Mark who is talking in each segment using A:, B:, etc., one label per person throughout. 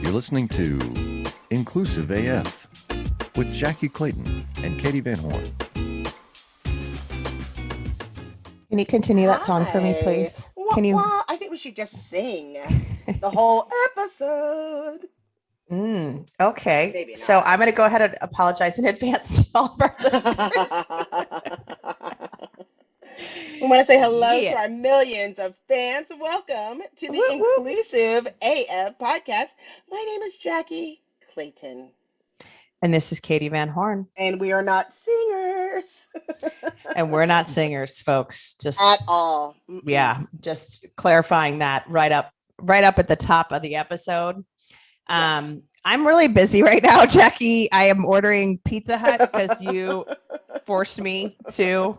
A: You're listening to Inclusive AF with Jackye Clayton and Katee Van Horn.
B: Can you continue that song for me,
C: Hi.
B: please?
C: Well,
B: Can you?
C: well, I think we should just sing the whole episode.
B: Okay.
C: Maybe
B: So
C: not.
B: I'm going to go ahead and apologize in advance to all of our listeners.
C: We want to say hello to
B: Yeah.
C: our millions of fans. Welcome to the
B: Whoop, whoop.
C: Inclusive AF podcast. My name is Jackye Clayton,
B: And this is Katee Van Horn.
C: and we are not singers
B: And we're not singers, folks.
C: at
B: Just,
C: all. Mm-mm.
B: yeah, just clarifying that right up at the top of the episode. I'm really busy right now, Jackye. I am ordering Pizza Hut because you forced me to.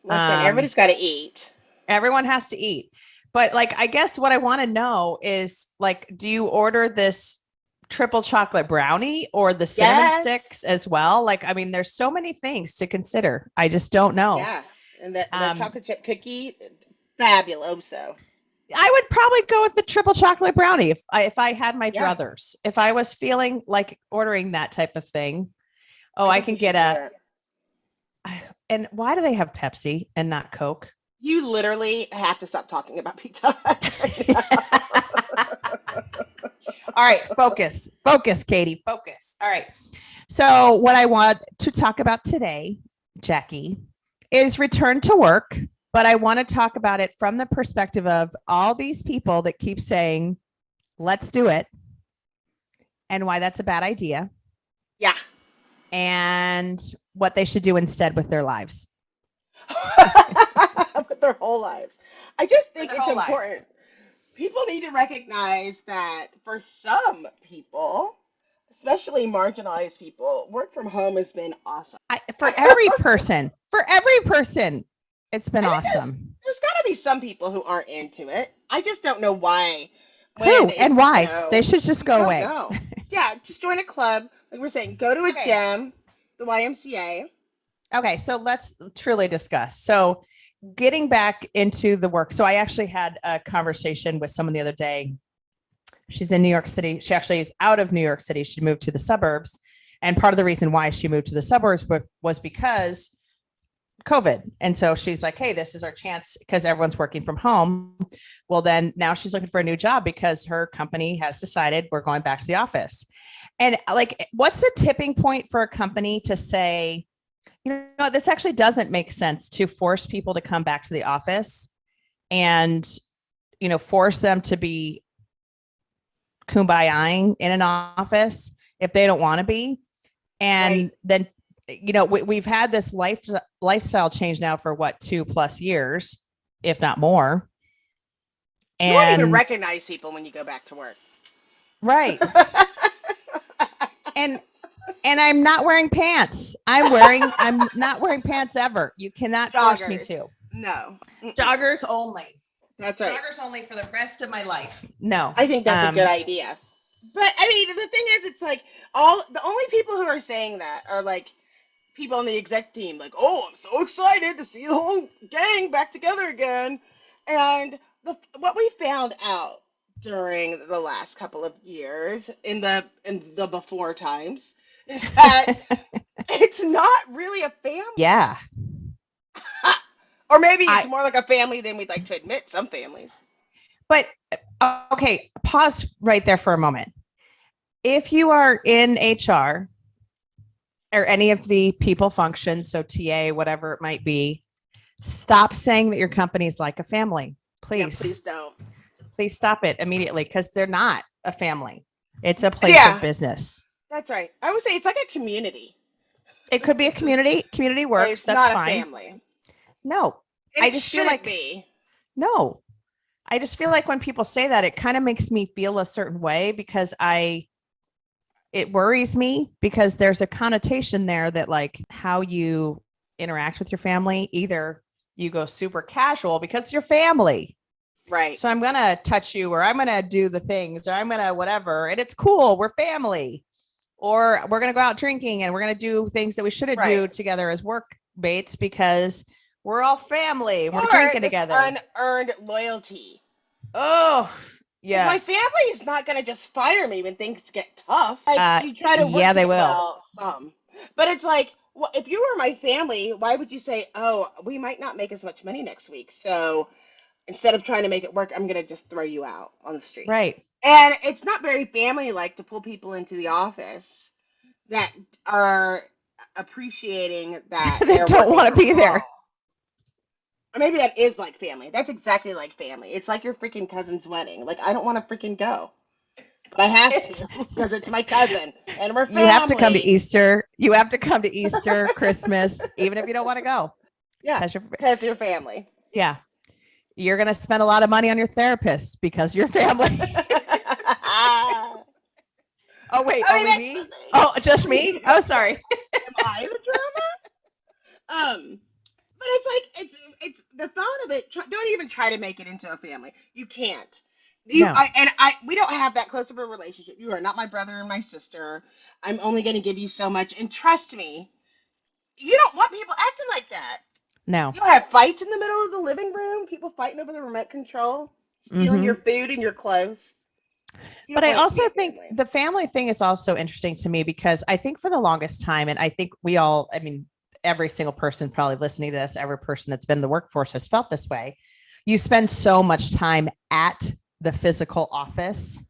C: Listen, everybody's got to eat.
B: Everyone has to eat. But like, I guess what I want to know is like, do you order this triple chocolate brownie or the cinnamon
C: Yes.
B: sticks as well? Like, I mean, there's so many things to consider. I just don't know.
C: Yeah, and the
B: Um,
C: chocolate chip cookie, fabuloso.
B: I would probably go with the triple chocolate brownie if I had my
C: Yeah.
B: druthers. If I was feeling like ordering that type of thing. Oh, I
C: think
B: can
C: you
B: get
C: should do
B: a.
C: it.
B: And why do they have Pepsi and not Coke?
C: You literally have to stop talking about Pizza Hut right now.
B: All right, focus, Katee, focus. All right. So what I want to talk about today, Jackye, is return to work, but I want to talk about it from the perspective of all these people that keep saying, let's do it, and why that's a bad idea,
C: Yeah.
B: and what they should do instead with their lives.
C: With their whole lives. I just think
B: their
C: it's
B: whole
C: important.
B: lives.
C: People need to recognize that for some people, especially marginalized people, work from home has been awesome.
B: For every person, it's been
C: I think
B: awesome.
C: There's got to be some people who aren't into it. I just don't know why.
B: Who and why?
C: You know,
B: They should just go
C: don't
B: away.
C: know. Yeah, just join a club. Like we're saying, go to a
B: Okay.
C: gym, the YMCA.
B: Okay, so let's truly discuss. So getting back into the work. So I actually had a conversation with someone the other day. She's in New York City. She actually is out of New York City. She moved to the suburbs. And part of the reason why she moved to the suburbs was because COVID. And so she's like, hey, this is our chance because everyone's working from home. Well, then now she's looking for a new job because her company has decided we're going back to the office. And like, what's the tipping point for a company to say, you know, this actually doesn't make sense to force people to come back to the office and, you know, force them to be kumbayaing in an office if they don't want to be. And
C: Right.
B: then, you know, we've had this lifestyle change now for what, 2+ years, if not more.
C: You won't even
B: And
C: recognize people when you go back to work.
B: right. And I'm not wearing pants. I'm not wearing pants ever. You cannot force me
C: Joggers.
B: to.
C: No. Mm-mm.
B: Joggers only.
C: That's right.
B: Joggers only for the rest of my life. No.
C: I think that's a good idea. But I mean, the thing is, it's like the only people who are saying that are like people on the exec team, like, oh, I'm so excited to see the whole gang back together again. And what we found out during the last couple of years in the before times is that it's not really a family.
B: Yeah.
C: Or maybe it's more like a family than we'd like to admit, some families.
B: But okay, pause right there for a moment. If you are in HR or any of the people functions, so TA, whatever it might be, stop saying that your company is like a family. Please.
C: Yeah, please don't.
B: Please stop it immediately because they're not a family. It's a place of business.
C: That's right. I would say it's like a community.
B: It could be a community. Community works.
C: It's
B: that's
C: not
B: fine.
C: a family.
B: No.
C: And
B: I
C: it
B: just feel
C: shouldn't
B: like
C: be.
B: No. I just feel like when people say that, it kind of makes me feel a certain way because it worries me because there's a connotation there that like how you interact with your family, either you go super casual because it's your family.
C: Right.
B: So I'm going to touch you or I'm going to do the things or I'm going to whatever. And it's cool. We're family. Or we're going to go out drinking and we're going to do things that we shouldn't do together as work mates because we're all family. We're drinking together.
C: Unearned loyalty.
B: Oh,
C: My
B: Yes.
C: family is not going to just fire me when things get tough. Like, you try to
B: Yeah,
C: work
B: they
C: it
B: will.
C: well, some. But it's like, well, if you were my family, why would you say, oh, we might not make as much money next week. So instead of trying to make it work, I'm going to just throw you out on the street.
B: Right.
C: And it's not very family like to pull people into the office that are appreciating that
B: They
C: they're
B: don't
C: working
B: want to
C: from
B: be
C: home.
B: there.
C: Or maybe that is like family. That's exactly like family. It's like your freaking cousin's wedding. Like, I don't want to freaking go, but I have
B: It's,
C: to because it's my cousin and we're
B: you have to come to
C: family.
B: Easter. You have to come to Easter, Christmas, even if you don't want to go.
C: Yeah,
B: Because you're,
C: because you're family.
B: yeah, you're going to spend a lot of money on your therapist because you're family.
C: I
B: Oh, wait,
C: mean,
B: only
C: that's the
B: me?
C: thing.
B: Oh, just me? Oh, sorry.
C: Am I the drama? But it's like it's the thought of it. Don't even try to make it into a family. You can't.
B: No,
C: We don't have that close of a relationship. You are not my brother and my sister. I'm only going to give you so much, and trust me, you don't want people acting like that.
B: no.
C: You'll have fights in the middle of the living room. People fighting over the remote control, stealing
B: Hmm.
C: your food and your clothes. You
B: But
C: don't
B: I
C: want it to
B: also
C: be a
B: think
C: family.
B: the family thing is also interesting to me because I think for the longest time, and I think we all, I mean, every single person probably listening to this, every person that's been in the workforce has felt this way. You spend so much time at the physical office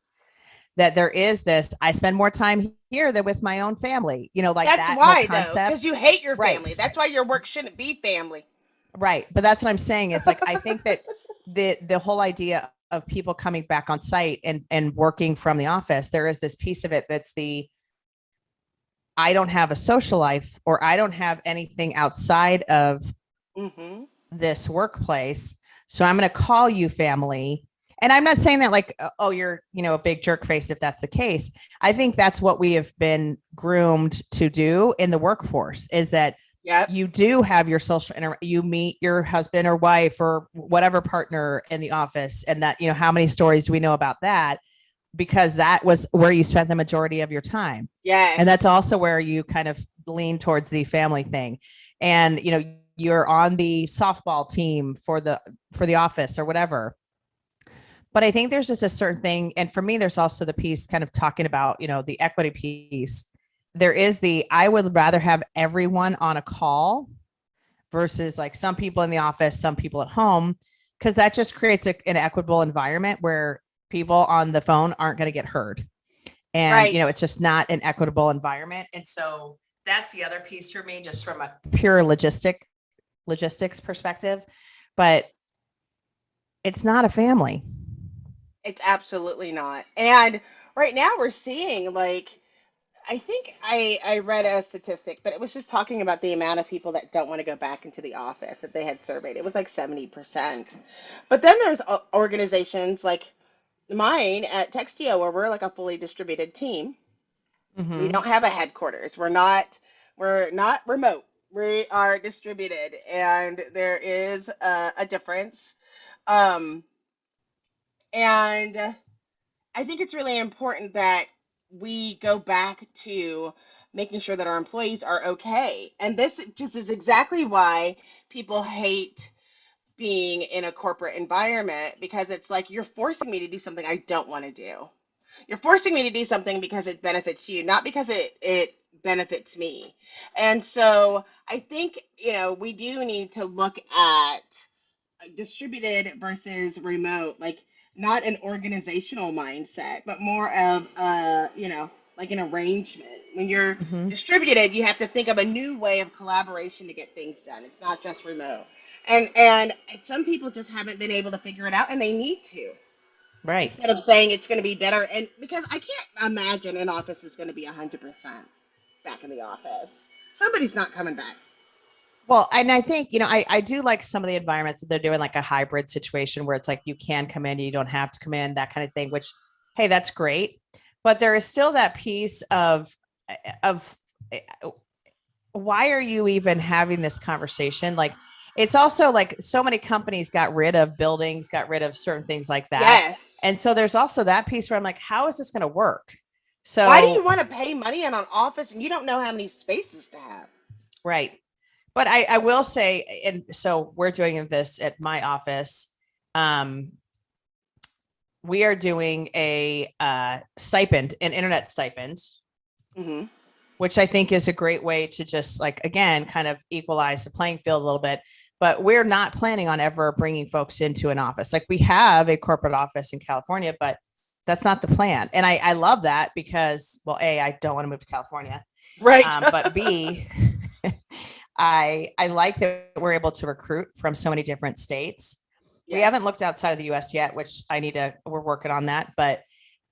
B: that there is this, I spend more time here than with my own family, like
C: That's
B: that whole
C: why though, because
B: concept.
C: you hate your
B: Right.
C: family. That's why your work shouldn't be family.
B: Right. But that's what I'm saying is like, I think that the whole idea of people coming back on site and working from the office, there is this piece of it that's the, I don't have a social life or I don't have anything outside of
C: Mm-hmm.
B: this workplace. So I'm going to call you family. And I'm not saying that like, oh, you're, a big jerk face if that's the case. I think that's what we have been groomed to do in the workforce is that
C: Yep.
B: you do have your you meet your husband or wife or whatever partner in the office. And that, how many stories do we know about that? Because that was where you spent the majority of your time. And that's
C: Yes.
B: also where you kind of lean towards the family thing. And, you're on the softball team for the office or whatever. But I think there's just a certain thing. And for me, there's also the piece kind of talking about, the equity piece. There is I would rather have everyone on a call versus like some people in the office, some people at home, because that just creates an equitable environment where people on the phone aren't going to get heard. And,
C: Right.
B: it's just not an equitable environment. And so that's the other piece for me, just from a pure logistics perspective. But it's not a family.
C: It's absolutely not. And right now we're seeing like I think I read a statistic, but it was just talking about the amount of people that don't want to go back into the office that they had surveyed. It was like 70%. But then there's organizations like mine at Textio where we're like a fully distributed team. We
B: Mm-hmm.
C: don't have a headquarters. We're not remote. We are distributed and there is a difference. Um and I think it's really important that we go back to making sure that our employees are okay. And this just is exactly why people hate being in a corporate environment because it's like you're forcing me to do something I don't want to do. You're forcing me to do something because it benefits you, not because it benefits me. And so I think, we do need to look at distributed versus remote, like not an organizational mindset, but more of like an arrangement. When you're
B: Mm-hmm.
C: distributed, you have to think of a new way of collaboration to get things done. It's not just remote. And some people just haven't been able to figure it out and they need to.
B: Right.
C: Instead of saying it's going to be better and because I can't imagine an office is going to be 100% back in the office. Somebody's not coming back.
B: Well, and I think, I do like some of the environments that they're doing like a hybrid situation where it's like you can come in, you don't have to come in, that kind of thing, which, hey, that's great. But there is still that piece of why are you even having this conversation? Like, it's also like so many companies got rid of buildings, got rid of certain things like that.
C: Yes.
B: And so there's also that piece where I'm like, how is this going to work?
C: Why do you
B: So,
C: want to pay money on an office and you don't know how many spaces to have?
B: right. But I will say, and so we're doing this at my office. Um, we are doing a stipend, an internet stipend,
C: Mm-hmm.
B: which I think is a great way to just like, again, kind of equalize the playing field a little bit. But we're not planning on ever bringing folks into an office. Like we have a corporate office in California, but that's not the plan. And I love that because, well, A, I don't want to move to California.
C: Right.
B: But B, I like that we're able to recruit from so many different states. We
C: Yes.
B: haven't looked outside of the US yet, which we're working on that. But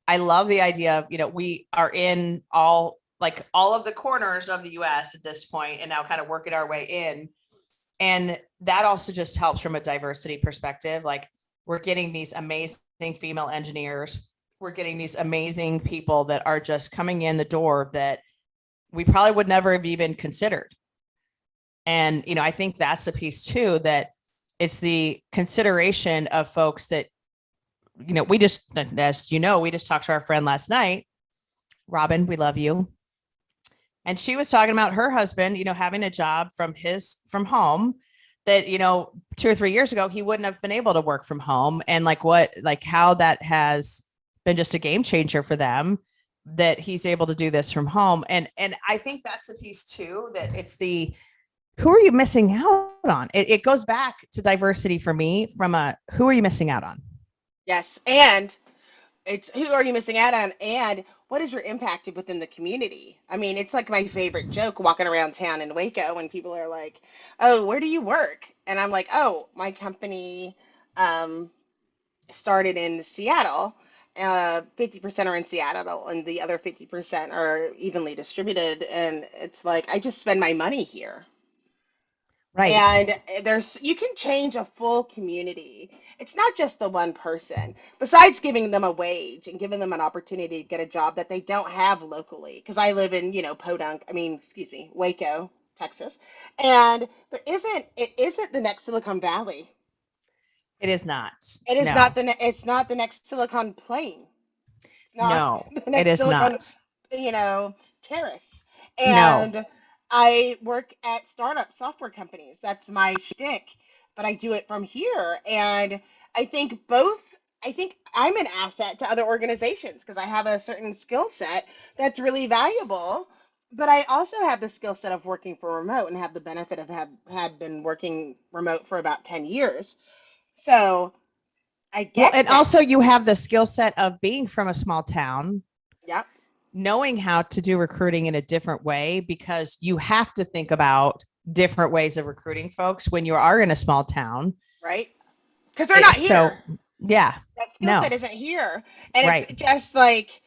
B: I love the idea of, we are in all of the corners of the US at this point and now kind of working our way in. And that also just helps from a diversity perspective. Like we're getting these amazing female engineers. We're getting these amazing people that are just coming in the door that we probably would never have even considered. And, I think that's a piece too, that it's the consideration of folks that, we just, as we just talked to our friend last night, Robin, we love you. And she was talking about her husband, having a job from home that, 2 or 3 years ago, he wouldn't have been able to work from home. And how that has been just a game changer for them, that he's able to do this from home. And I think that's a piece too, that it's who are you missing out on? It goes back to diversity for me from who are you missing out on?
C: Yes. And it's who are you missing out on, and what is your impact within the community? I mean, it's like my favorite joke walking around town in Waco when people are like, "Oh, where do you work?" And I'm like, "Oh, my company um, started in Seattle. 50% are in Seattle, and the other 50% are evenly distributed." And it's like I just spend my money here.
B: Right.
C: And you can change a full community. It's not just the one person. Besides giving them a wage and giving them an opportunity to get a job that they don't have locally. Because I live in, excuse me, Waco, Texas. And it isn't the next Silicon Valley.
B: It is not.
C: It is not
B: No,
C: it's not the next Silicon Plain. It's not
B: no,
C: the
B: it
C: next
B: is
C: Silicon,
B: not.
C: Terrace.
B: No.
C: And I work at startup software companies. That's my shtick, but I do it from here. And I think both, I think I'm an asset to other organizations because I have a certain skill set that's really valuable. But I also have the skill set of working for remote and have the benefit of have had been working remote for about 10 years. So I
B: Well,
C: get
B: and
C: that.
B: also you have the skill set of being from a small town,
C: Yep.
B: knowing how to do recruiting in a different way, because you have to think about different ways of recruiting folks when you are in a small town.
C: Right. Because they're not
B: So,
C: here.
B: yeah,
C: That skill set
B: no,
C: isn't here. And it's
B: right.
C: just like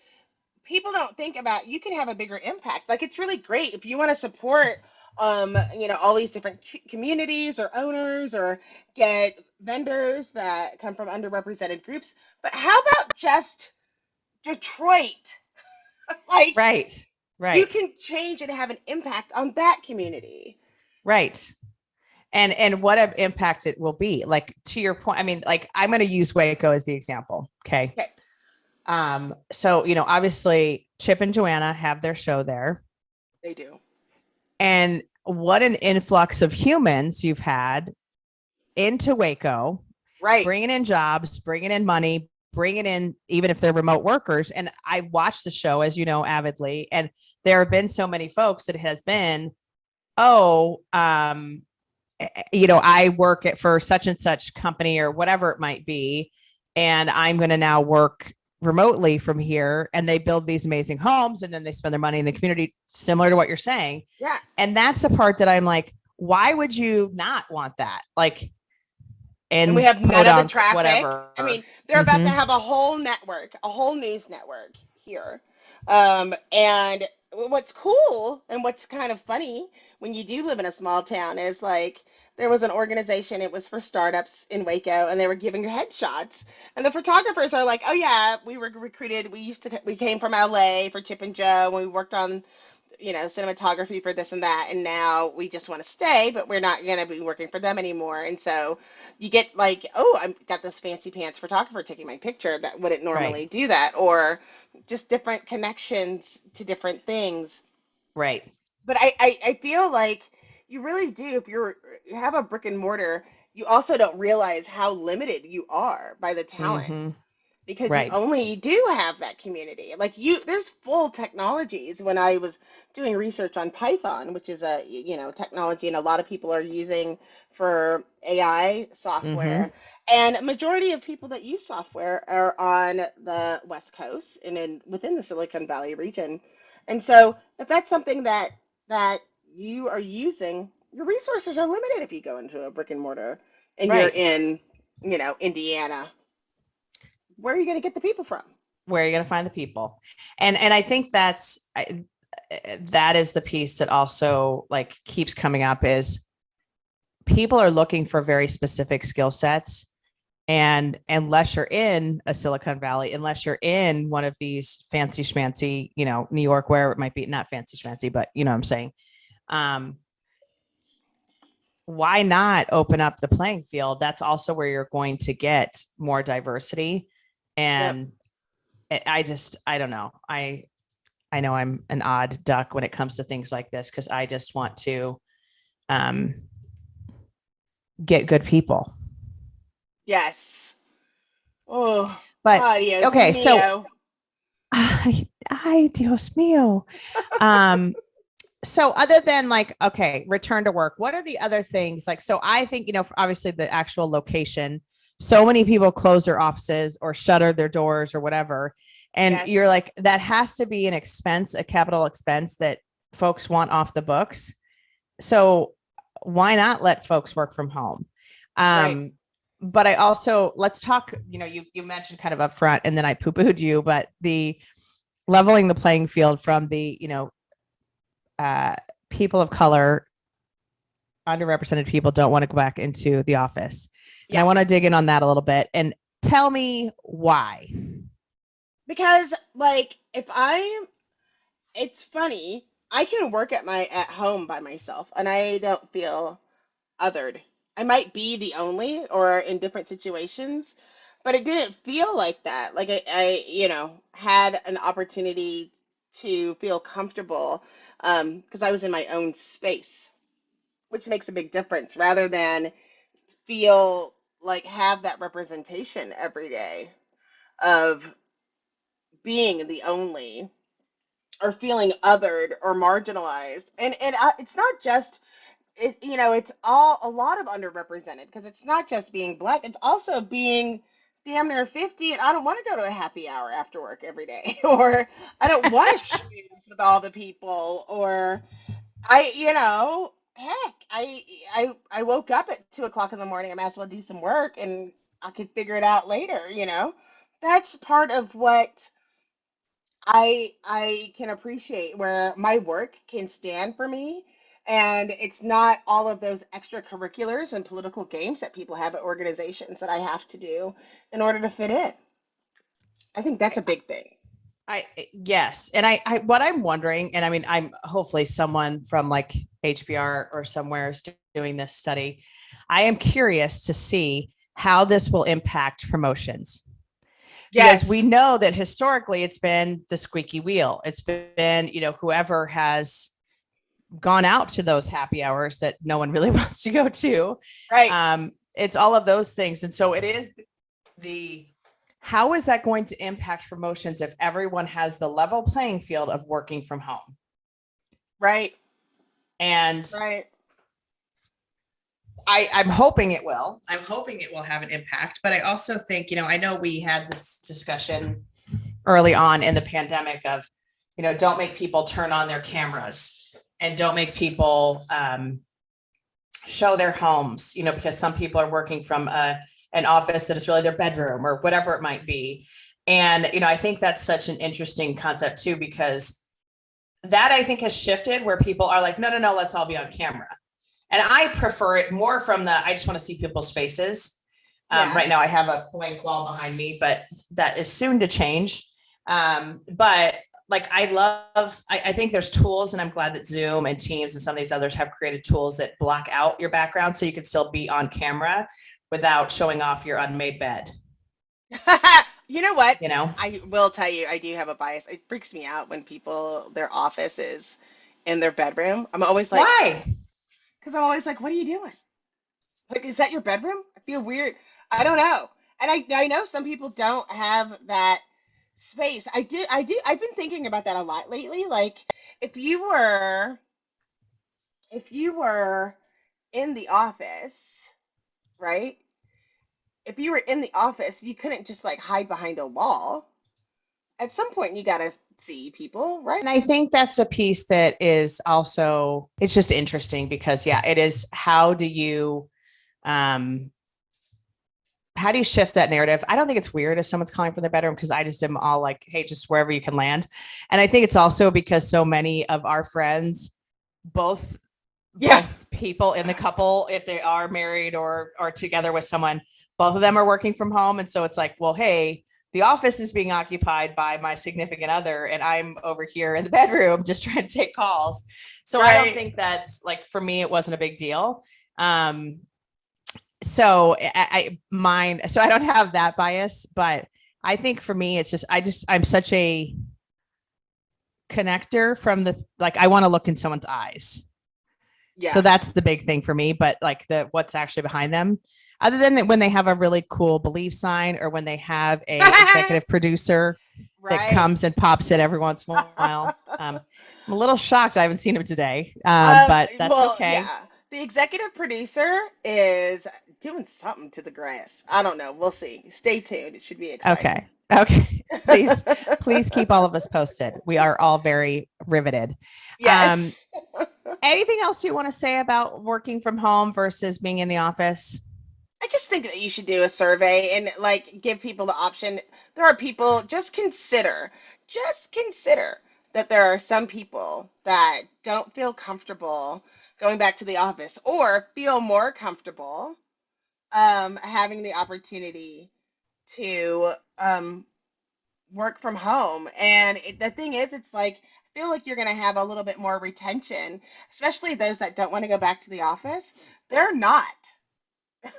C: people don't think about you can have a bigger impact. Like it's really great if you want to support all these different communities or owners or get vendors that come from underrepresented groups. But how about just Detroit? Like
B: Right.
C: you
B: Right.
C: can change and have an impact on that community.
B: Right. And what an impact it will be. Like to your point, I mean, like I'm going to use Waco as the example. Okay.
C: Okay,
B: So, obviously Chip and Joanna have their show there.
C: they do.
B: And what an influx of humans you've had into Waco,
C: Right.
B: bringing in jobs, bringing in money, bringing in, even if they're remote workers. And I watched the show, as you know, avidly. And there have been so many folks that has been, oh, I work for such and such company or whatever it might be. And I'm going to now work remotely from here. And they build these amazing homes and then they spend their money in the community, similar to what you're saying.
C: Yeah.
B: And that's the part that I'm like, why would you not want that? Like,
C: And we
B: in
C: have none of the
B: podunk,
C: traffic.
B: whatever.
C: I mean, they're about to
B: Mm-hmm.
C: have a whole network, a whole news network here. And what's cool and what's kind of funny when you do live in a small town is like there was an organization, it was for startups in Waco, and they were giving headshots. And the photographers are like, "Oh yeah, we were recruited. We came from LA for Chip and Joe, and we worked on cinematography for this and that, and now we just want to stay, but we're not going to be working for them anymore." And so you get like, oh, I've got this fancy pants photographer taking my picture that wouldn't
B: Right.
C: normally do that, or just different connections to different things.
B: Right.
C: But I feel like you really do, if you have a brick and mortar, you also don't realize how limited you are by the talent.
B: Mm-hmm.
C: because you
B: Right.
C: only do have that community. Like there's full technologies. When I was doing research on Python, which is a technology, and a lot of people are using for AI
B: Mm-hmm.
C: software, and a majority of people that use software are on the West Coast and within the Silicon Valley region. And so if that's something that you are using, your resources are limited if you go into a brick and mortar and you're
B: Right.
C: in, Indiana. Where are you going to get the people from?
B: Where are you going to find the people? And I think that is the piece that also like keeps coming up is people are looking for very specific skill sets. And unless you're in a Silicon Valley, unless you're in one of these fancy schmancy, New York, where it might be not fancy schmancy, but you know what I'm saying. Um, why not open up the playing field? That's also where you're going to get more diversity.
C: Yep.
B: And I don't know. I know I'm an odd duck when it comes to things like this because I just want to um, get good people.
C: Yes. Oh,
B: But
C: adios
B: okay, so
C: mio.
B: ay, Dios mío. Um, so other than like, okay, return to work, what are the other things? Like, so I think, obviously the actual location, so many people close their offices or shutter their doors or whatever. And you're
C: Yes.
B: like, that has to be an expense, a capital expense that folks want off the books. So why not let folks work from home?
C: Right.
B: Um, but I also let's talk. You mentioned kind of upfront, and then I poo pooed you, but the leveling the playing field from the uh, people of color, underrepresented people don't want to go back into the office, and I
C: Yeah.
B: want to dig in on that a little bit and tell me why.
C: Because like if I it's funny, I can work at home by myself and I don't feel othered. I might be the only or in different situations, but it didn't feel like that. Like I had an opportunity to feel comfortable because I was in my own space, which makes a big difference rather than feel like have that representation every day of being the only or feeling othered or marginalized. And it's not just it's all a lot of underrepresented because it's not just being black, it's also being damn near 50 and I don't want to go to a happy hour after work every day or I don't want to schmooze with all the people or heck, I woke up at 2 o'clock in the morning. I might as well do some work and I could figure it out later. That's part of what I can appreciate where my work can stand for me and it's not all of those extracurriculars and political games that people have at organizations that I have to do in order to fit in. I think that's a big thing.
B: I yes, and I what I'm wondering, and I mean, I'm hopefully someone from like HBR or somewhere is doing this study. I am curious to see how this will impact promotions because we
C: Yes.
B: know that historically it's been the squeaky wheel. It's been whoever has gone out to those happy hours that no one really wants to go to.
C: Right.
B: It's all of those things, and so it is the how is that going to impact promotions if everyone has the level playing field of working from home?
C: Right.
B: And
C: Right.
B: I'm hoping it will. I'm hoping it will have an impact. But I also think, I know we had this discussion early on in the pandemic of, don't make people turn on their cameras and don't make people show their homes, because some people are working from an office that is really their bedroom or whatever it might be. And, I think that's such an interesting concept too, because that I think has shifted where people are like, no, no, no, let's all be on camera. And I prefer it more from I just want to see people's faces.
C: Yeah.
B: Right now I have a blank wall behind me, but that is soon to change. But like I think there's tools and I'm glad that Zoom and Teams and some of these others have created tools that block out your background so you can still be on camera without showing off your unmade bed,
C: You know what?
B: you know?
C: I will tell you, I do have a bias. It freaks me out when their office is in their bedroom.
B: Why?
C: I'm always like, what are you doing? Like, is that your bedroom? I feel weird. I don't know. And I know some people don't have that space. I've been thinking about that a lot lately. Like if you were if you were in the office, right? If you were in the office, you couldn't just like hide behind a wall. At some point you got to see people, right?
B: And I think that's a piece that is also, it's just interesting because yeah, it is um how do you shift that narrative? I don't think it's weird if someone's calling from the bedroom because I just am all like, hey, just wherever you can land. And I think it's also because so many of our friends, both
C: Yeah.
B: people in the couple, if they are married or together with someone, both of them are working from home. And so it's like, well, hey, the office is being occupied by my significant other, and I'm over here in the bedroom just trying to take calls. So I don't
C: Right.
B: think that's like for me, it wasn't a big deal. So so I don't have that bias, but I think for me, it's just I'm such a connector from the like I want to look in someone's eyes.
C: Yeah.
B: So that's the big thing for me. But like what's actually behind them, other than when they have a really cool belief sign or when they have a executive producer that
C: Right.
B: comes and pops it every once in a while. I'm a little shocked I haven't seen him today, but that's
C: Well,
B: okay.
C: yeah. The executive producer is doing something to the grass. I don't know. We'll see. Stay tuned. It should be exciting.
B: Okay. Okay. Please keep all of us posted. We are all very riveted. Um,
C: Yes.
B: anything else you want to say about working from home versus being in the office?
C: I just think that you should do a survey and like give people the option. There are people, just consider that there are some people that don't feel comfortable going back to the office or feel more comfortable having the opportunity to work from home. And the thing is, it's like, I feel like you're going to have a little bit more retention, especially those that don't want to go back to the office. They're not.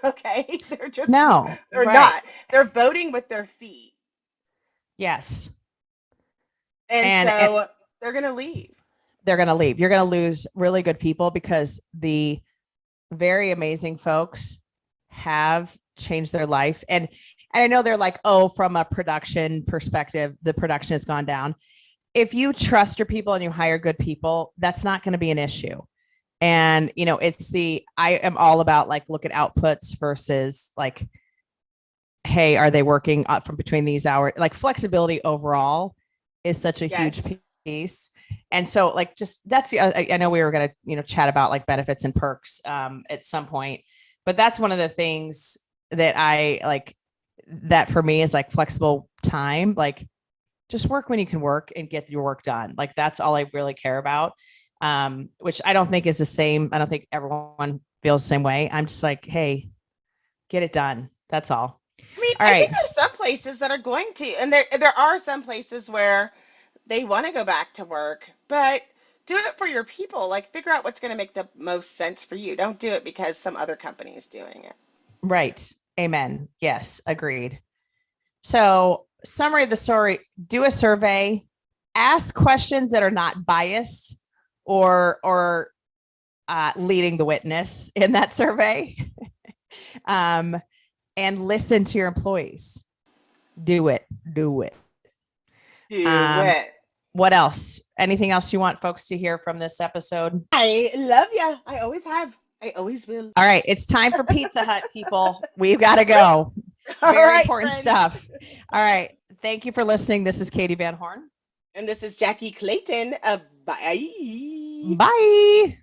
C: Okay.
B: No.
C: They're
B: Right.
C: not. They're voting with their feet.
B: Yes.
C: And
B: And
C: so they're going to leave.
B: they're going to leave. You're going to lose really good people because the very amazing folks have changed their life. And I know they're like, oh, from a production perspective, the production has gone down. If you trust your people and you hire good people, that's not going to be an issue. And I am all about like look at outputs versus like, hey, are they working from between these hours? Like flexibility overall is such a huge
C: Yes.
B: piece. And so like just that's I know we were going to chat about like benefits and perks at some point, but that's one of the things that I like that for me is like flexible time, like just work when you can work and get your work done. Like that's all I really care about. Which I don't think is the same. I don't think everyone feels the same way. I'm just like, hey, get it done. That's all.
C: I mean,
B: All
C: I think
B: right.
C: there's some places that are going to, and there are some places where they want to go back to work, but do it for your people. Like figure out what's going to make the most sense for you. Don't do it because some other company is doing it.
B: Right. Amen. Yes, agreed. So, summary of the story, do a survey, ask questions that are not biased or leading the witness in that survey. um, and listen to your employees. Do it. Do it.
C: Do
B: Um,
C: it.
B: what else? Anything else you want folks to hear from this episode?
C: I love ya. I always have. I always will.
B: All right, it's time for Pizza Hut, people. We've got to go.
C: All
B: Very
C: right,
B: important
C: friends.
B: stuff. All right. Thank you for listening. This is Katie Van Horn.
C: And this is Jackye Clayton. Bye.
B: Bye.